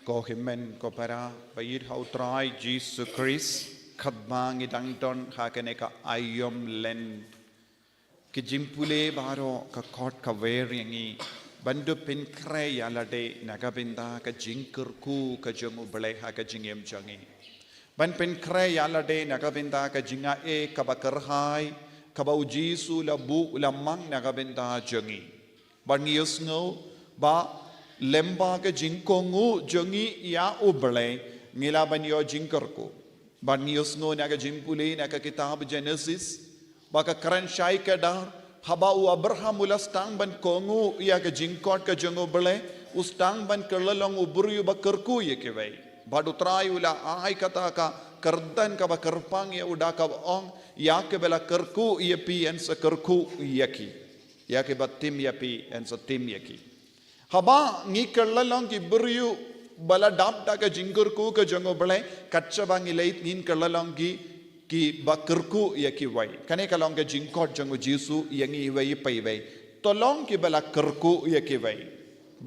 Ko himmen ko para bayir hautrai Jesus Christ khadmang idangton hakaneka ayom len ki jimpule baro ka kot ka weringi bandu pin kray alade nagabinda ka jinkurku ka jungu bale ha ka jingem jangi ban pin kray alade nagabinda ka jinga e ka bakarhai ka ba ujisu la bu lamang nagabinda jangi ban yusngo ba lemba ke jingkongu jongi ya ubale ngila banyo jingkarko banius no naga jimpule naga kitab Genesis baka karan shai ka dar haba u Abraham ulastang ban kongu ya ke jingkot ka jongu bale ustang ban kerlalong uburu ba kerku ye ke vai bad utrai ula ai kata ka kardan ka ba karpang ya uda ka ong ya ke bela kerku ye pi en sa kerku yaki ya ke batim ya pi en sa tim yaki haba ngi kerlalong ki buriu bala dapta ka jingkurku ka jongo bale katchabang ilait ngin kerlalong ki bakirku yaki wai kane kalong ka jingkot jongo jisu yangi wai pai wai tolong ki bala kerku yaki wai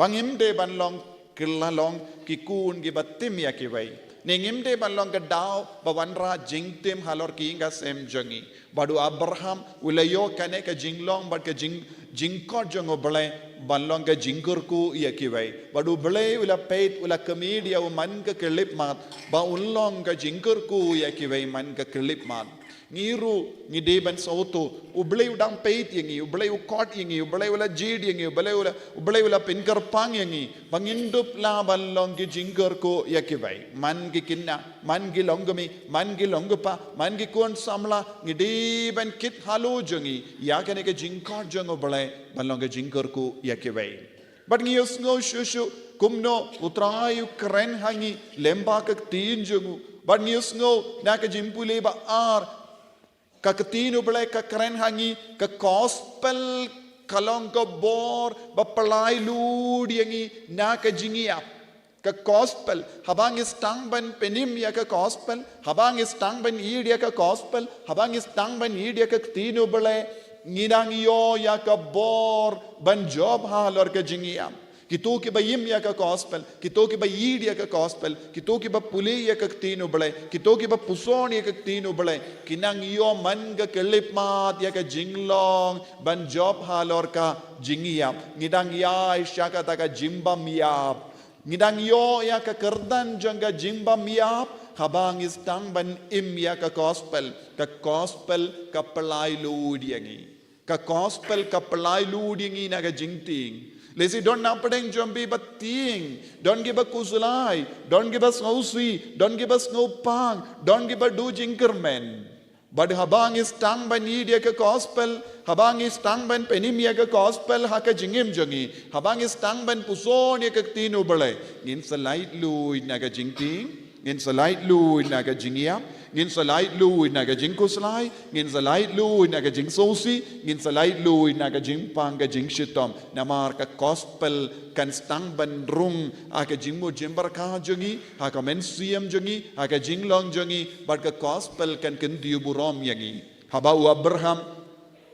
bangim de banlong kerlalong ki kun ki batim yaki wai ningim de banlong ka dao bawanra jingtim halor ki inga sem jongi badu Abraham ulayo kane ka jinglong bad ka jingkot jongo bale banlong ka jingkurku yakiwai badu bale ula peit ula kamedia man ka kelip mat ba unlong ka jingkurku yakiwai man ka kelip mat ngiru ngide ban soto ublei udang peit yangi ublei ukot yangi ublei ula jid yangi ublei ula pinkar pang yangi bangindup la banlong ki jingkurku yakiwai man ki kinna man ki longami man ki longupa man ki kon samla ngide ban kit halu jongi yakane ka jingkot jongo bale banlong ka jingkurku yakiwai but ngiyos ngo shushu kumno utrayu kren hangi lemba ka tin jongu but ngiyos ngo na ka jimpule ba ar ka katinu bale ka kren hangi ka gospel kalong ka bor ba palai ludi yangi na ka jingiap ka gospel habang istang ban penim ya ka gospel habang istang ban idia ka gospel habang istang ban idia ka katinu bale ngidang yo ya ka bor ban job halor ka jingiap kito ki ba yim ya ka gospel kito ki ba yid ya ka gospel kito ki ba puli ya ka tino bale kito ki ba puson ya ka tino bale kinang yo man ka kelip mat ya ka jinglong ban job halor ka jingiap ngidang ya isya ka ta ka jimbam yap ngidang yo ya ka kerdan jangga jimbam yap habang istang ban im ya ka gospel ka pelai ludiangi ka gospel ka pelai ludiangi na ka jingting Lesi don't napadeng jombi but ting. Don't give a kusulai. Don't give us no sweet. Don't give us no pang. Don't give a do jinkerman. But habang is tang ban idia ka gospel. Habang is tang ban penimia ka gospel haka jingim jongi. Habang is tang ban puson ya ka tino bale. Ngin sa light lu naga jingting. Ngin sa light lu naga jingiam. Ngin sa light lu naga jingkuslai. Ngin sa light lu naga jingsosi. Ngin sa light lu naga jingpang ka jingshitom. Namar ka gospel kan stang ban rung aka jingmo jimbar ka jongi. Haka mensiam jongi. Haka jinglong jongi. But ka gospel kan kendiuburom yangi. Habau Abraham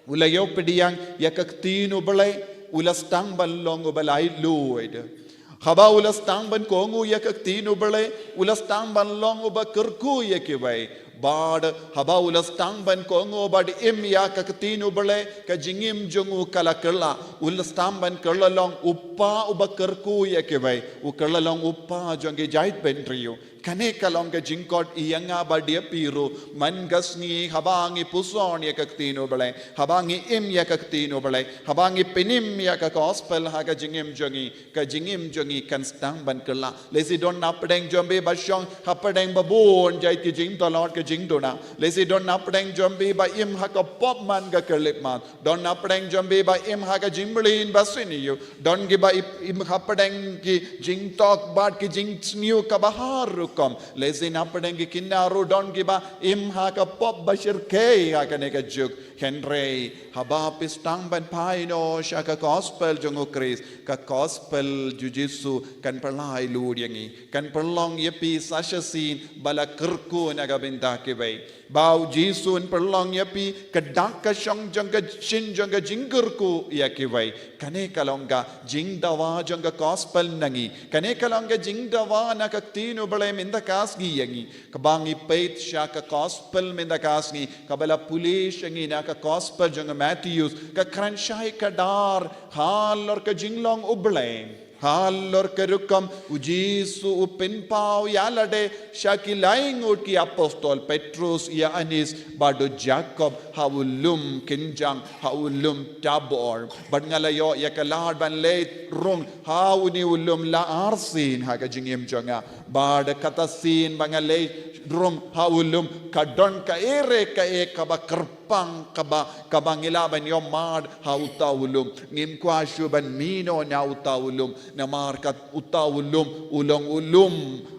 ulayo pediyang yakaktino balay ulastang balong ubalay luid. Haba ulastang ban kongu yakaktino balay ulastang balong ubakurku yakiway. Bad haba ulastang ban kongu bad im yakaktino balay ka jingim jongu kalakala ulastang ban kerlalong uppa ubakurku yakiway. Ukerlalong uppa jongi jait bentriyo. Kane kalong ka jingkot iyanga badia piru mangasni habangi puson ya kaktino balay habangi im ya kaktino balay habangi penim ya ka gospel ha ka jingim jongi kan stang ban kala lesi don napadeng jombe basyong hapadeng babon jait ki jing tolot ka jing dona lesi don napadeng jombe ba im ha ka pop man ka kerlip mat don napadeng jombe ba im ha ka jimblin basiniyo don gi ba im hapadeng ki jing tok bat ki jing sniu ka bahar rukom lezin apedengi kinaru don giba im haka pop bashir kei haka neka juk henry haba pistang ban paino shaka gospel jongo Chris ka gospel jujisu kan perlai ludiangi kan perlong yepi sashasin bala kerku naga bintake bai bau jisun perlong yepi kedaka shong jonga chin jonga jingurku yakiwai kane kalonga jingdawa jonga gospel nangi kane kalonga jingdawa naka tinu bale minda kasgi yangi kabangi peit shaka gospel minda kasgi kabala pulish yangi naka gospel jonga Matthews ka kranshai kadar halor ka jinglong ublem halor ka rukam ujisu upinpau yalade shaki lying ut ki apostol Petrus ya Anis bado Jacob haulum kinjang haulum tabor badngalayo yakalad ban late rung hauni ulum la arsin haga jingim jonga bad katasin bangale drum haulum kadon ka ere ka e kaba kerpang kaba ngilaban yo mad hautawulum ngim kwashu ban mino na utawulum na markat utawulum ulong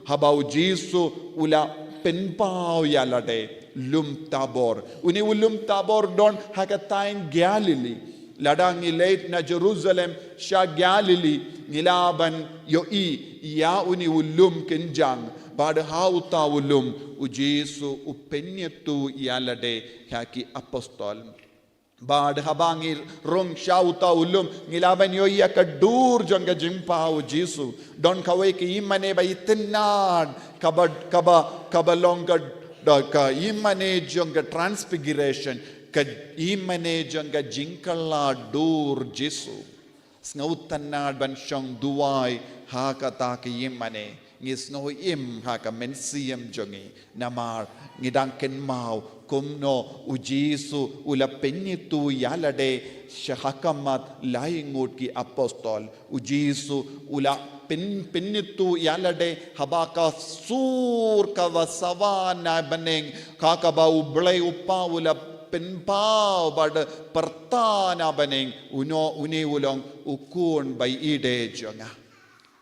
habau jisu ula penpau yalade lum tabor uni ulum tabor don hakatain Galilee ladangi late na Jerusalem sha Galilee ngilaban yo ya uni ulum kinjang bad hautawulum ujisu upenyetu yalade haki apostol bad habangir rong shauta ulum ngilaban yo ya kadur jonga jimpa ujisu don kawai ki imane ba itinad kaba longa ka imane jonga transfiguration ka imane jonga jinkalla dur jisu snautanad ban shong duai hakata ki imane ngis no im haka mensiam jongi namar ngidangken mau kumno ujisu ula pennitu yalade shahakamat laingut ki apostol ujisu ula pennitu yalade habaka sur ka wasavana baneng kakaba ublay upa ula penpau bad pertana baneng uni ulong ukun by ide jonga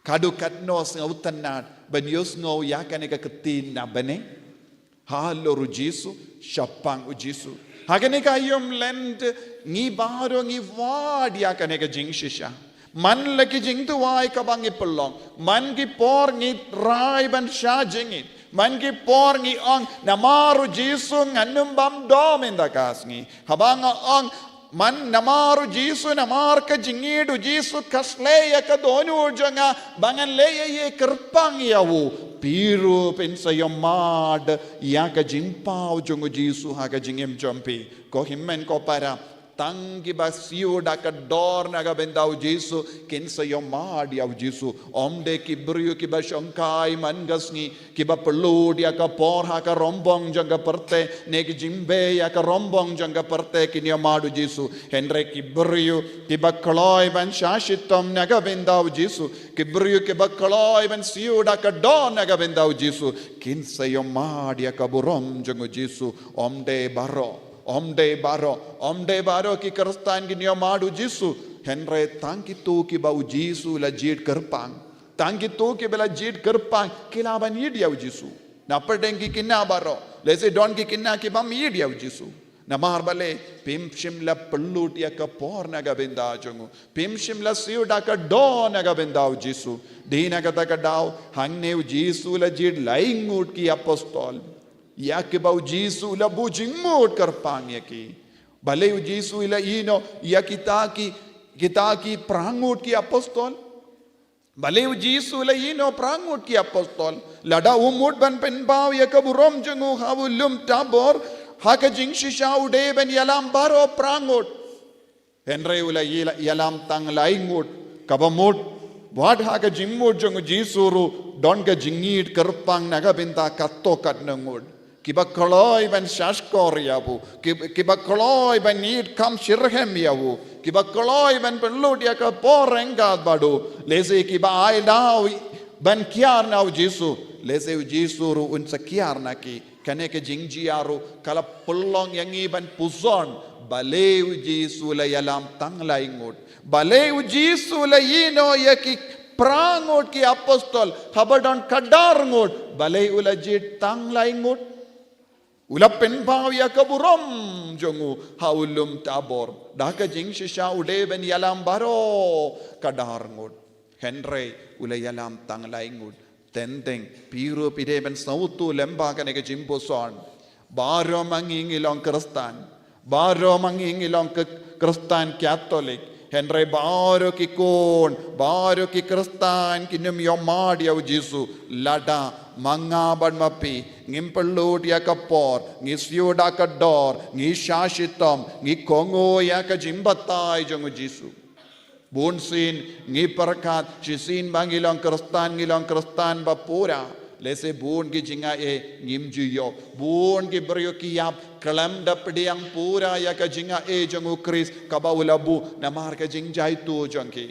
kadu katnos ngautanat banyos ngau yakane ka ketin na bane halor ujisu shapang ujisu hakane ka yom lend ngi baro ngi wad yakane ka jingshisha man laki jingtu wai ka bangi pelong man ki por ngi rai ban sha jingit man ki por ngi ong namaru jisu ngannum bam dom inda kasngi habanga ong man namaru jisu namar ka jingidu jisu kasleya ka donu jonga bangan leye ye kerpang yawu piru pensa yomad ya ka jimpau jongo jisu ha ka jingem jompi ko himmen ko para tangi basiu da ka dor naga bendau jisu kensa yomad yaw jisu omde ki brio ki ba shonkai mangasni ki ba pelud ya ka por ha ka rombong jonga perte ne ki jimbe ya ka rombong jonga perte ki yomadu jisu henre ki brio ki ba kloi ban shashitom naga bendau jisu ki brio ki ba kloi ban siu da ka dor naga bendau jisu kensa yomad ya ka burom jongo jisu omde baro ki karstan ki niyamadu jisu henre tanki to ki bau jisu la jid karpang tanki to ki bela jid karpang kilaban yidiya jisu na perdengi kinna baro lese don ki kinna ki bam yidiya jisu na marbale pim shimla pallut ya ka por naga benda jongu pim shimla siuda ka do naga benda jisu dina ka ta ka daw hangne jisu la jid lying ut ki apostol ya ke bau jisu la bujingmut karpang ya ki bale jisu ila ino ya kitaki prangut ki apostol bale jisu la ino prangut ki apostol lada umut ban penbau ya ka burom jengu hawulum tabor haka jingshisha ude ben yalam baro prangut henre ula yalam tang laingut kabamut wad haka jingmut jengu jisuru don ka jingit karpang naga binta katto katnangud kiba koloi ban shashkor yabu kiba koloi ban need kam shirhem yabu kiba koloi ban perlut ya ka porengad badu lese kiba ai now ban kiar now jisu lese jisu ru un sakiar na ki kane ke jingjiaru kala pullong yangi ban puzon bale jisu la yalam tang laingut bale jisu la yino ya ki prangot ki apostol habadon kadarngot balay ulajit tang laingot ulapen bawya kaburom jongu haulum tabor daka jing shisha udeben yalam baro kadarngot henry ulayalam tang laingot tendeng piru pideben sautu lembakaneke jimboson baro mangingilong kristan baro mangingilong kristan katolik henry baro ki kon baro ki kristan kinum yomad yaw jisu lada mangaban mapi ngimpelud yakapor ngisyuda kador ngisashitam ngikongo yakajimbatay jongu jisu bunsin ngiperkat jisin bangilong kristan bapura lese bun ki jinga e ngimjuyo bun ki beryo kiyap kalam dapde yang pura ya ka jinga e jangu kris kabaulabu namar ka jingjai tu jangki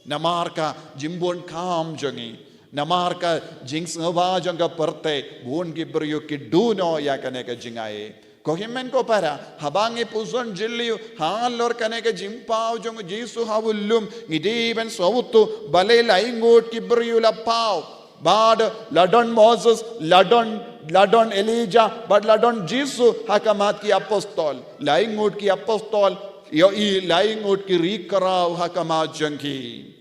namar ka jimbon kam jangi namar ka jing sngwa janga perte bun ki beryo ki duno ya kane ka jinga e kohimen ko para habangi puson jilliu halor kane ka jimpau jangu jisu hawullum ngideben sawutu bale laingot ki beryo la pau Bad ladon Moses, ladon Elijah, but ladon Jesus hakamat ki apostol, laingut ki apostol, yo I laingut ki rikarau hakamat jangki,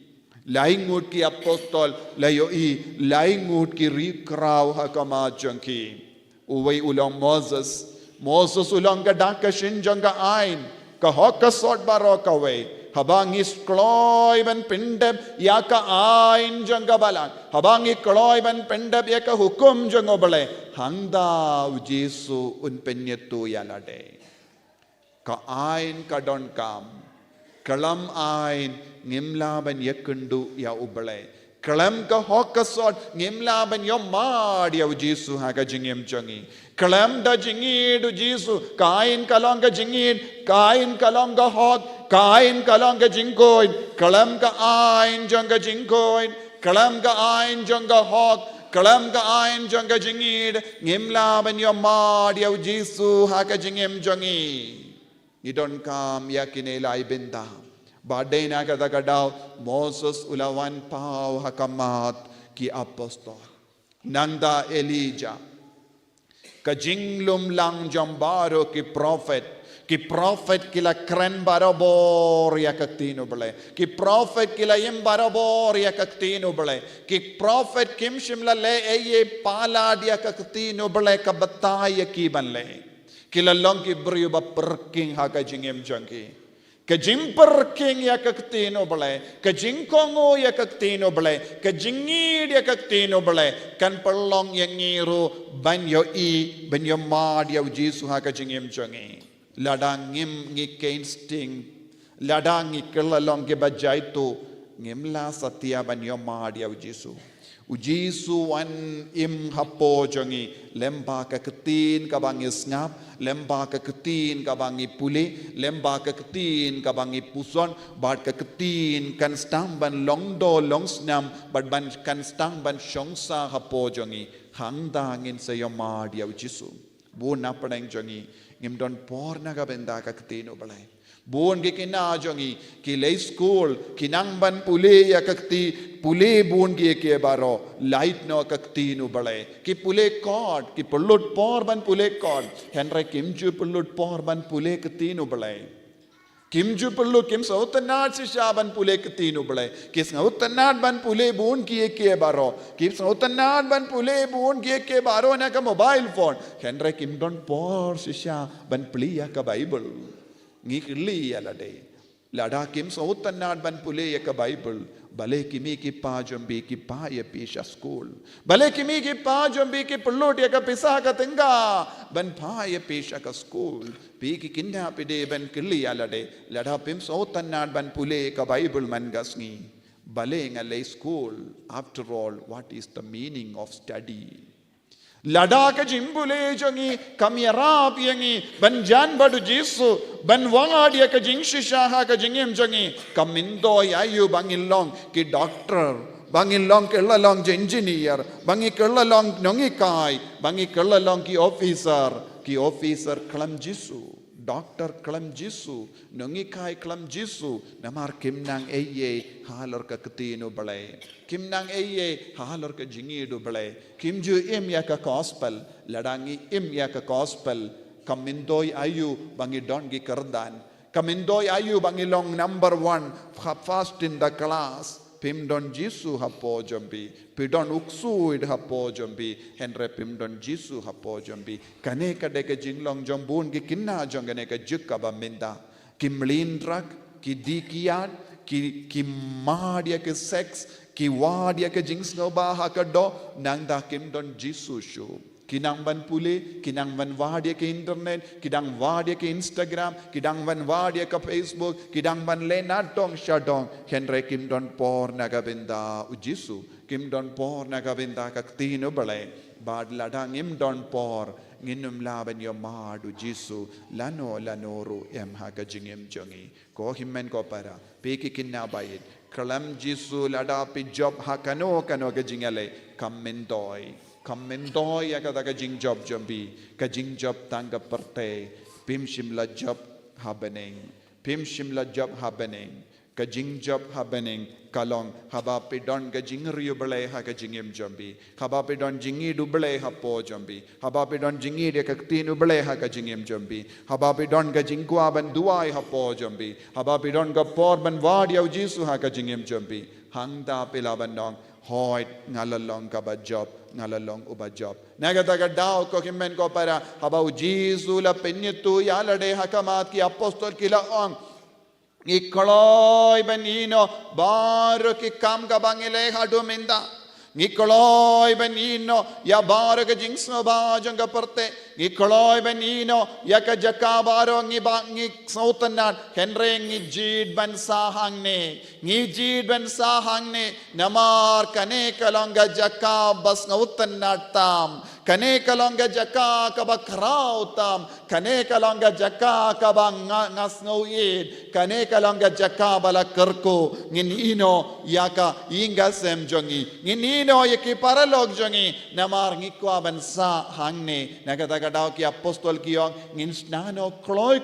laingut ki apostol, layo I laingut ki rikarau hakamat jangki. Uway ulang Moses ulang kadaka shinjanga ain, kahokasot barokaway. Habang iskloy ban pindab yaka ain janga balang habang ikloy ban pindab yaka hukum jango bale hangda Jesu un penyetu yalade ka ain kadon kam kalam ain ngimla ban yakundu ya ubale kalam ka hokasot ngimla ban yomad ya Jesu haga jingem jangi kalam da jingi du Jesu kain kalong ka jingid kain kalong ka hok kain kalong ka jingkoin kalam ka ain janga jingkoin kalam ka ain janga hok kalam ka ain janga jingid ngimla ban yomad ya Jesu haka jingem jangi idon kam yakine lai benda badai na kata kadau Moses ulawan pau hakamat ki apostol nanda Elijah ka jinglum lang jambaro ki prophet kila kren barabor ya kaktino bale ki prophet kila yem barabor ya kaktino bale ki prophet kim shimla le eye pala dia kaktino bale ka bataya ki banle kila long ki brio ba perking ha ka jingem jangki ka jimper king ya kaktino bale ka jingkongo ya kaktino bale ka jingid ya kaktino bale kan perlong yang ngiru banyo I banyo mad ya Jesu ha ka jingem jangi ladang ngim ngi keinsting ladang ngi kelalong ke bajai tu ngimla satya banyo mad ya Jesu Jesu wan im hapo jangi lemba ka ketin ka bangis ngap lemba ka ketin ka bangi puli lemba ka ketin ka bangi puson bat ka ketin kan stang ban longdo longsnam bat ban kan stang ban shongsa hapo jangi hangda ngin sayama dia Jesu bu na padang jangi ngim don porna ka benda ka ketino balai buon ke kina jangi ki lay school kinang ban pule ya kakti pule buon ke baro light no kakti no balai ki pule kod ki pulut por ban pule kod henry kimju pulut por ban pule kakti no balai kimju pulut kim sautanat si ban pule kakti no balai kis sautanat ban pule buon ke baro kis sautanat ban pule buon ke baro na ka mobile phone henry kim don por si ban pli ya ka bible ngikli alade lada kim sautanat ban pule ya ka bible bale kimi ki pa jombi ki pa ya pisha school bale kimi ki pa jombi ki pulut ya ka pisa ka tenga ban pa ya pisha ka school pi ki kinda pide ban kli alade lada pim sautanat ban pule ka bible man gasngi bale ngale school after all what is the meaning of study lada ka jimbule jangi kamyara piangi ban jan badu Jesu ban wangadia ka jingshisha ha ka jingem jangi kamindo yayu bangilong ki doctor bangilong ke lalong engineer bangi kellalong nongi kai bangi kellalong ki officer kalam Jesu Dr. Klam Jisu, Nungikai Klam Jisu, Namar Kim Nang Eye, Halar ka Katino Bale, Kim Nang Eye, Halar ka Jingidu Bale, Kim Ju Im Yaka Gospel, Ladangi Im Yaka Gospel, Kamindoy Ayu, Bangidongi Kardan, Kamindoy Ayu Bangilong #1, first in the class. Pimdon Jisu hapo jombi, pidon uksuid hapo jombi, Henry Pimdon Jisu hapo jombi, Kaneka deka jinglong jombun ki kinna jonganeka jukaba minda, Kimlindrak, ki dikiat, ki madia ki sex, ki wadia ki jingsnoba hakado, nangda Kimdon Jisu shu. Kinang van pule, kinang van wadia ke internet, kidang wadia ke Instagram, kidang van wadia ke Facebook, kidang van lenatong syadong, Henry Kim don por nagabinda ujisu, Kim don por nagabinda kaktino bale, bad ladang im don por, nginum laban yo mad ujisu, lano lanoru em hakajingim jongi, ko himmen ko para, peki kinnabayit, kalam jisu lada pi job hakano kano kajingale, kammendoy. Kammendoy ya kata kajing job jombi, kajing job tangga perte, pim shimla job happening, kajing job happening, kalong haba pidon kajing riubale ha kajingim jombi, haba pidon jingi dubale ha po jombi, haba pidon jingi de kaktin ubale ha kajingim jombi, haba pidon kajing kuaban duai ha po jombi, haba pidon ka por ban wadi au jisu ha kajingim jombi, hangda pilaban dong. Hoy ngalalong kaba job ngalalong uba job nagataga daw ko himmen ko para habaw Jisu la penyetu yalade hakamat ki apostol kilaong ikoloy benino baro ki kam kabangile haduminda ngikoloy benino ya baro ka jingsno ba janga parte ngikoloy benino ya ka jaka baro ngi sautanat henre ngi jid ban sahang ne namar kane kalonga jaka bas ngautannatam kane kalonga jaka kabakrautam kane kalonga jaka kabang ngasngauid kane kalonga jaka balakerko nginino yaka ingasem jongi nginino yaki paralog jongi namar ngikwa ban sahangne nagatagadaw ki apostol kiyong nginsnano kloy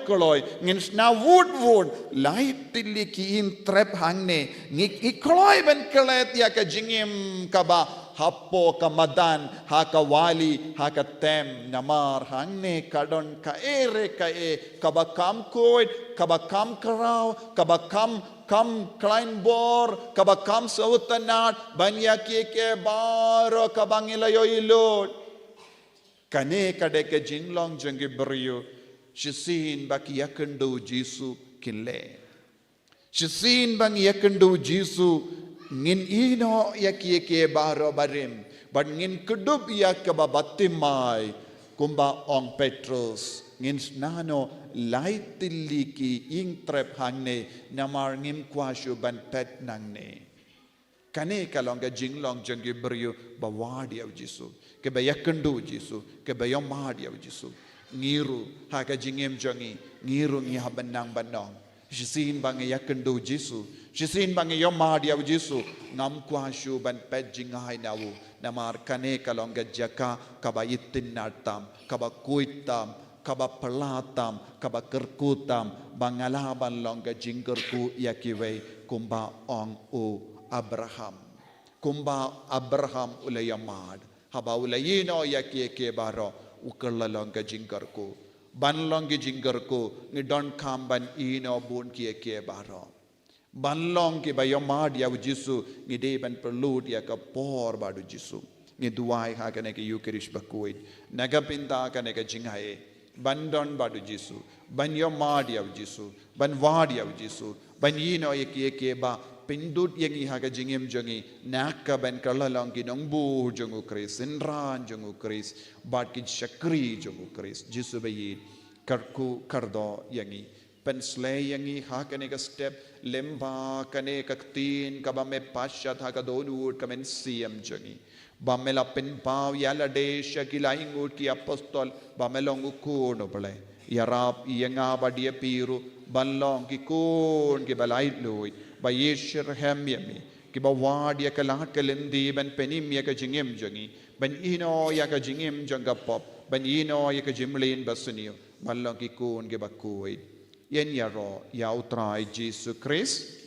nginsna wood light tilli ki in trap hangne ngikloy ban kelet yaka jingim kaba hapo kamadan hakawali hakatem namar hangne kadon kaere kabakam koid kabakam karau kabakam klein bor kabakam sautanat banyaki ke baro kabangilayo ilod kane kadeke jinglong jangi beriyo shisin baki yakendu Jisu kille shisin bang yakendu Jisu ngin ino yakike baro barim but ngin kedub yakaba batimai kumba ong Petrus ngin snano laitiliki ing trep hangne namar ngim kwashu ban pet nangne kane kalonga jinglong jangi beriyo bawadi au Jisu ke bayakendu Jisu ke bayomadi au Jisu ngiru haka jingem jangi ngiru ngi habanang banong shisin bang yakendu Jisu shisin bang yomadi au Jisu ngam kwashu ban pet jingai nawu namar kane kalonga jaka kabayitin natam kabakuitam kaba pelatam kaba kerkutam bangalaban longga jingkerku yakiwe kumba ong u Abraham ulayamad haba ulayino yakike baro ukalla longga jingkerku ban longga jingkerku ngidon kamban ino bun kieke baro ban long ki bayomad ya Jisu ngide ban perlu dia ka por badu Jisu ngiduai ha kane ke Eucharist bakuid nagapinta kane ke jingai bandon badu Jisu ban yomad ya Jisu ban wad ya Jisu ban yino yeke ba pindut yang iha ka jingim jongi nakka ban kalalong ki nongbu jongu Kris sinran jongu Kris bat ki shakri jongu Kris Jisu bayi karku kardo yangi pensle yangi ha kane ka step lemba kane ka tin ka ba me pashat ha ka donut ka men siam jongi bamela pen paw yala de shakilaing ut ki apostol bamelong ukuno pale yarap yenga badia piru ballong ki kun ki balait loy bayeshir hem yami ki bawad ya kalat kalendi ban penim ya ka jingim jongi ban ino ya ka jingim jonga pop ban ino ya ka jimlin basuniyo ballong ki kun ge bakui yen ya ro yau trai Jesus Christ